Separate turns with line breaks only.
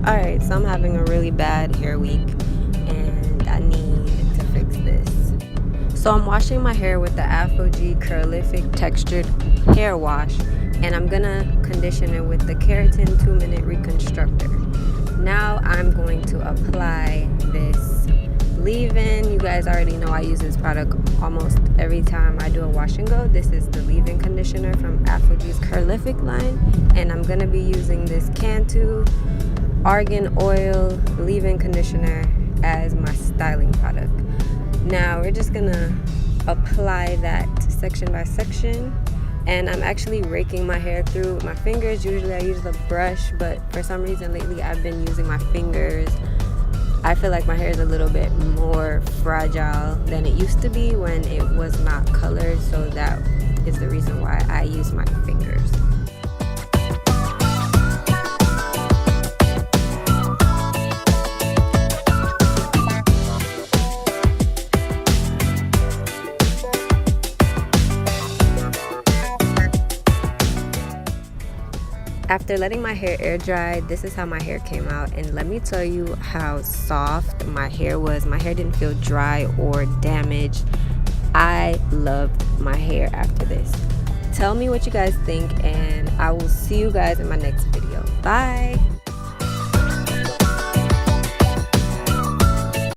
Alright, so I'm having a really bad hair week and I need to fix this. So I'm washing my hair with the Aphogee Curlific Textured Hair Wash, and I'm gonna condition it with the Keratin 2-minute Reconstructor. Now I'm going to apply this leave-in. You guys already know I use this product almost every time I do a wash and go. This is the leave-in conditioner from Aphogee's Curlific line, and I'm gonna be using this Cantu argan oil leave-in conditioner as my styling product. Now we're just gonna apply that section by section, and I'm actually raking my hair through with my fingers. Usually I use the brush, but for some reason lately I've been using my fingers. I feel like my hair is a little bit more fragile than it used to be when it was not colored, so that is the reason why I use my fingers. After letting my hair air dry, this is how my hair came out, and let me tell you how soft my hair was. My hair didn't feel dry or damaged. I loved my hair after this. Tell me what you guys think, and I will see you guys in my next video. Bye!